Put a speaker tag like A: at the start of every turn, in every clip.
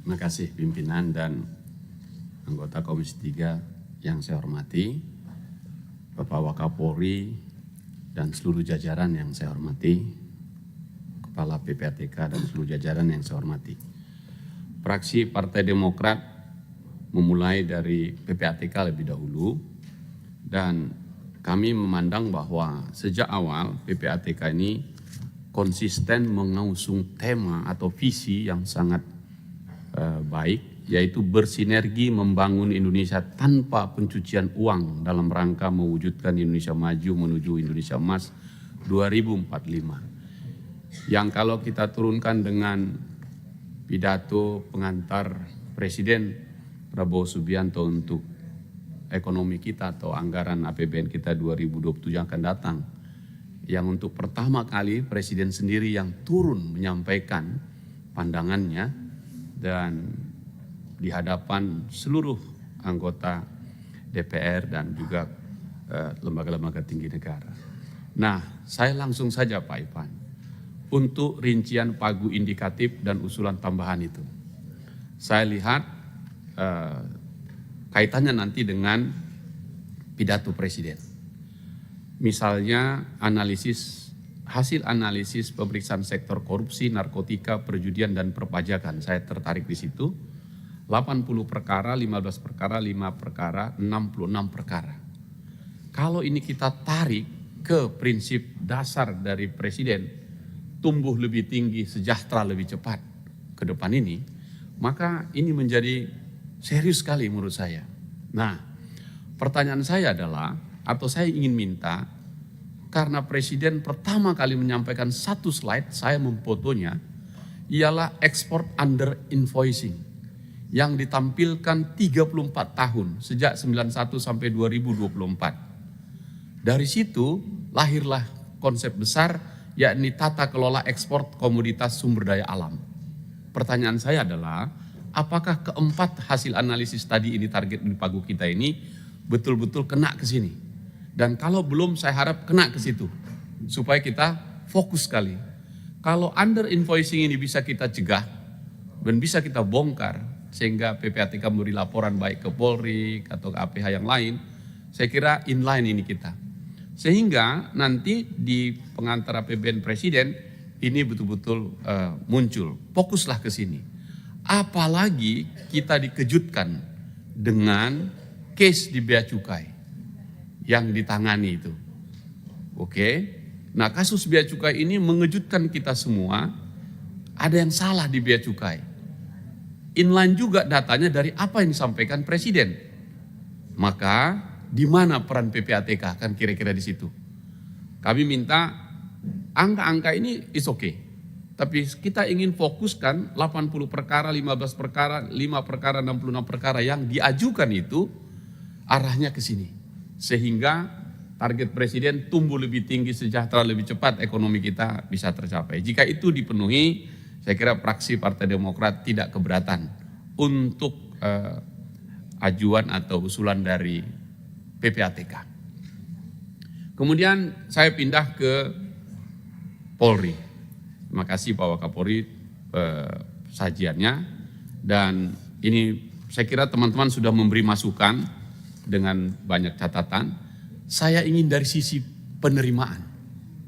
A: Terima kasih pimpinan dan anggota Komisi 3 yang saya hormati, Bapak Wakapolri dan seluruh jajaran yang saya hormati, Kepala PPATK dan seluruh jajaran yang saya hormati. Fraksi Partai Demokrat memulai dari PPATK lebih dahulu dan kami memandang bahwa sejak awal PPATK ini konsisten mengusung tema atau visi yang sangat baik, yaitu bersinergi membangun Indonesia tanpa pencucian uang dalam rangka mewujudkan Indonesia maju menuju Indonesia Emas 2045. Yang kalau kita turunkan dengan pidato pengantar Presiden Prabowo Subianto untuk ekonomi kita atau anggaran APBN kita 2027 yang akan datang, yang untuk pertama kali Presiden sendiri yang turun menyampaikan pandangannya dan di hadapan seluruh anggota DPR dan juga lembaga-lembaga tinggi negara. Nah, saya langsung saja Pak Ivan, untuk rincian pagu indikatif dan usulan tambahan itu. Saya lihat kaitannya nanti dengan pidato Presiden. Misalnya hasil analisis pemeriksaan sektor korupsi, narkotika, perjudian, dan perpajakan. Saya tertarik di situ. 80 perkara, 15 perkara, 5 perkara, 66 perkara. Kalau ini kita tarik ke prinsip dasar dari Presiden, tumbuh lebih tinggi, sejahtera lebih cepat ke depan ini, maka ini menjadi serius sekali menurut saya. Nah, pertanyaan saya adalah, atau saya ingin minta, karena Presiden pertama kali menyampaikan satu slide, saya memfotonya, ialah export under invoicing yang ditampilkan 34 tahun sejak 91 sampai 2024. Dari situ lahirlah konsep besar, yakni tata kelola ekspor komoditas sumber daya alam. Pertanyaan saya adalah, apakah keempat hasil analisis tadi ini, target di pagu kita ini betul-betul kena ke sini? Dan kalau belum, saya harap kena ke situ supaya kita fokus sekali. Kalau under invoicing ini bisa kita cegah dan bisa kita bongkar sehingga PPATK memberi laporan baik ke Polri atau ke APH yang lain, saya kira inline ini kita. Sehingga nanti di pengantar APBN Presiden ini betul-betul muncul. Fokuslah ke sini. Apalagi kita dikejutkan dengan case di Bea Cukai yang ditangani itu. Oke. Nah, kasus Bea Cukai ini mengejutkan kita semua. Ada yang salah di Bea Cukai. Inline juga datanya dari apa yang disampaikan Presiden. Maka di mana peran PPATK kan kira-kira di situ. Kami minta angka-angka ini is okay. Tapi kita ingin fokuskan 80 perkara, 15 perkara, 5 perkara, 66 perkara yang diajukan itu arahnya ke sini. Sehingga target Presiden tumbuh lebih tinggi, sejahtera lebih cepat, ekonomi kita bisa tercapai. Jika itu dipenuhi, saya kira fraksi Partai Demokrat tidak keberatan untuk ajuan atau usulan dari PPATK. Kemudian saya pindah ke Polri. Terima kasih Pak Wakapolri sajiannya, dan ini saya kira teman-teman sudah memberi masukan dengan banyak catatan. Saya ingin dari sisi penerimaan.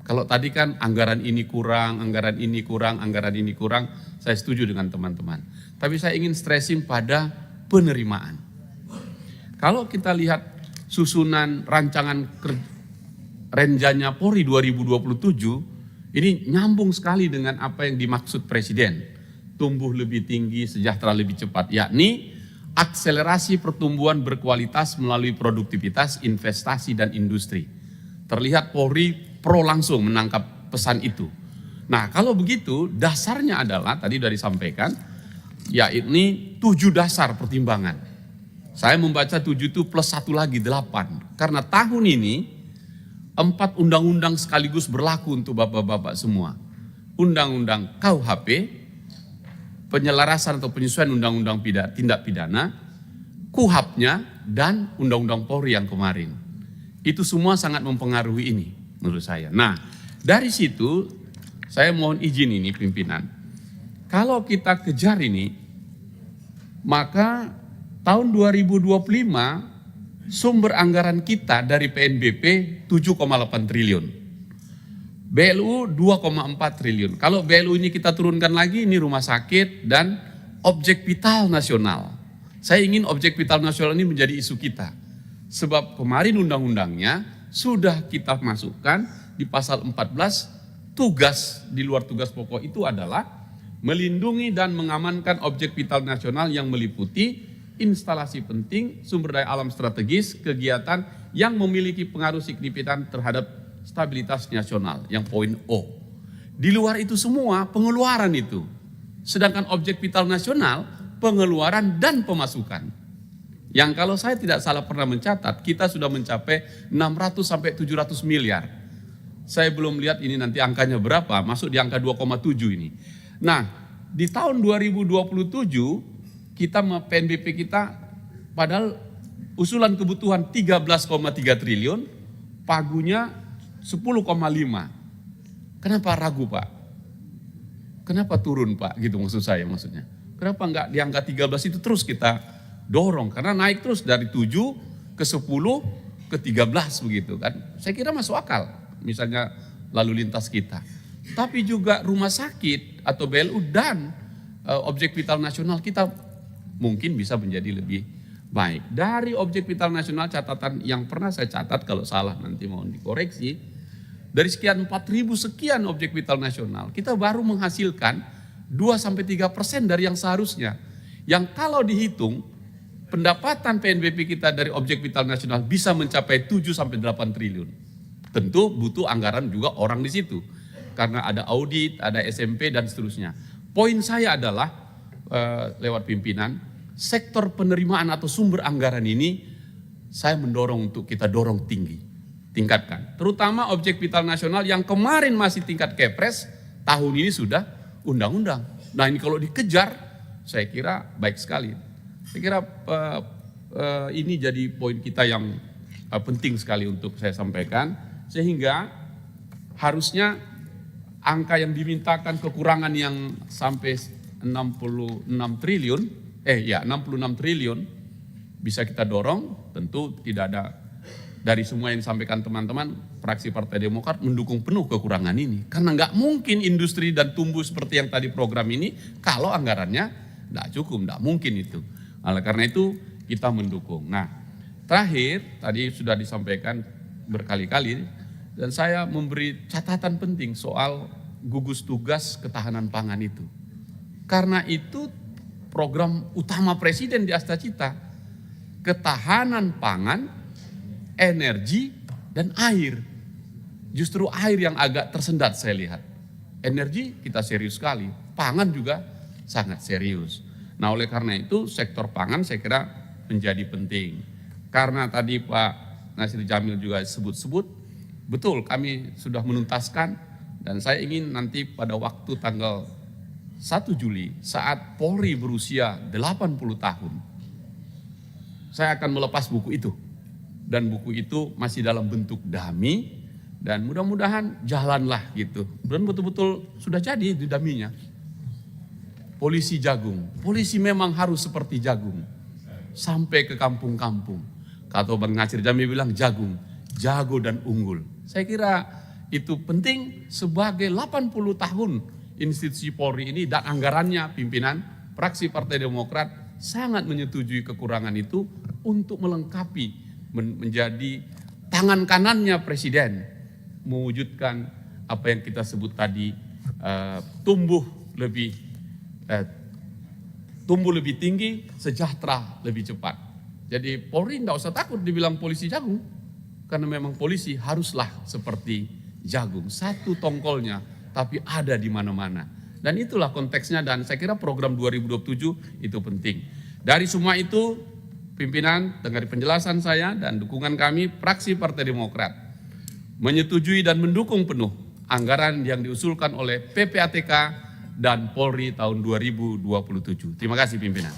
A: Kalau tadi kan anggaran ini kurang, anggaran ini kurang, anggaran ini kurang, saya setuju dengan teman-teman. Tapi saya ingin stressing pada penerimaan. Kalau kita lihat susunan rancangan renjanya Polri 2027, ini nyambung sekali dengan apa yang dimaksud Presiden. Tumbuh lebih tinggi, sejahtera lebih cepat, yakni akselerasi pertumbuhan berkualitas melalui produktivitas, investasi, dan industri. Terlihat Polri pro langsung menangkap pesan itu. Nah, kalau begitu dasarnya adalah tadi sudah disampaikan, yakni 7 dasar pertimbangan. Saya membaca 7 itu plus 1 lagi 8. Karena tahun ini 4 undang-undang sekaligus berlaku untuk bapak-bapak semua. Undang-undang KUHP, penyelarasan atau penyesuaian undang-undang tindak pidana, KUHAP-nya, dan undang-undang Polri yang kemarin. Itu semua sangat mempengaruhi ini menurut saya. Nah, dari situ saya mohon izin ini pimpinan. Kalau kita kejar ini, Maka tahun 2025 sumber anggaran kita dari PNBP 7,8 triliun. BLU 2,4 triliun. Kalau BLU ini kita turunkan lagi, ini rumah sakit dan objek vital nasional. Saya ingin objek vital nasional ini menjadi isu kita. Sebab kemarin undang-undangnya sudah kita masukkan di pasal 14, tugas di luar tugas pokok itu adalah melindungi dan mengamankan objek vital nasional yang meliputi instalasi penting, sumber daya alam strategis, kegiatan yang memiliki pengaruh signifikan terhadap stabilitas nasional, yang poin O. Di luar itu semua pengeluaran itu. Sedangkan objek vital nasional, pengeluaran dan pemasukan. Yang kalau saya tidak salah pernah mencatat, kita sudah mencapai 600 sampai 700 miliar. Saya belum lihat ini nanti angkanya berapa, masuk di angka 2,7 ini. Nah, di tahun 2027 kita PNBP kita padahal usulan kebutuhan 13,3 triliun, pagunya 10,5. Kenapa ragu, Pak? Kenapa turun, Pak? Gitu maksud saya maksudnya. Kenapa enggak di angka 13 itu terus kita dorong? Karena naik terus dari 7 ke 10 ke 13 begitu kan. Saya kira masuk akal misalnya lalu lintas kita. Tapi juga rumah sakit atau BLU dan objek vital nasional kita mungkin bisa menjadi lebih baik. Dari objek vital nasional catatan yang pernah saya catat, kalau salah nanti mohon dikoreksi, dari sekian 4.000 sekian objek vital nasional, kita baru menghasilkan 2-3% dari yang seharusnya. Yang kalau dihitung, pendapatan PNBP kita dari objek vital nasional bisa mencapai 7-8 triliun. Tentu butuh anggaran juga orang di situ. Karena ada audit, ada SMP dan seterusnya. Poin saya adalah lewat pimpinan, sektor penerimaan atau sumber anggaran ini saya mendorong untuk kita dorong tinggi, tingkatkan. Terutama objek vital nasional yang kemarin masih tingkat Kepres, tahun ini sudah undang-undang. Nah ini kalau dikejar, saya kira baik sekali. Saya kira ini jadi poin kita yang penting sekali untuk saya sampaikan, sehingga harusnya angka yang dimintakan kekurangan yang sampai 66 triliun, 66 triliun bisa kita dorong. Tentu tidak ada, dari semua yang disampaikan teman-teman, fraksi Partai Demokrat mendukung penuh kekurangan ini. Karena nggak mungkin industri dan tumbuh seperti yang tadi program ini kalau anggarannya nggak cukup, nggak mungkin itu. Oleh karena itu kita mendukung. Nah terakhir tadi sudah disampaikan berkali-kali dan saya memberi catatan penting soal gugus tugas ketahanan pangan itu. Karena itu program utama Presiden di Astacita, ketahanan pangan, energi, dan air. Justru air yang agak tersendat saya lihat. Energi kita serius sekali, pangan juga sangat serius. Nah oleh karena itu sektor pangan saya kira menjadi penting. Karena tadi Pak Nasir Jamil juga sebut-sebut, betul kami sudah menuntaskan dan saya ingin nanti pada waktu tanggal 1 Juli saat Polri berusia 80 tahun, saya akan melepas buku itu. Dan buku itu masih dalam bentuk dummy dan mudah-mudahan jalanlah gitu. Dan betul-betul sudah jadi di dummy-nya. Polisi jagung, polisi memang harus seperti jagung. Sampai ke kampung-kampung. Kalau Bang Nasir Jamil bilang jagung, jago dan unggul. Saya kira itu penting sebagai 80 tahun institusi Polri ini dan anggarannya pimpinan fraksi Partai Demokrat sangat menyetujui kekurangan itu untuk melengkapi menjadi tangan kanannya Presiden mewujudkan apa yang kita sebut tadi tumbuh lebih tinggi, sejahtera lebih cepat. Jadi Polri tidak usah takut dibilang polisi jagung karena memang polisi haruslah seperti jagung, satu tongkolnya tapi ada di mana-mana. Dan itulah konteksnya dan saya kira program 2027 itu penting. Dari semua itu pimpinan dengar penjelasan saya dan dukungan kami fraksi Partai Demokrat menyetujui dan mendukung penuh anggaran yang diusulkan oleh PPATK dan Polri tahun 2027. Terima kasih pimpinan.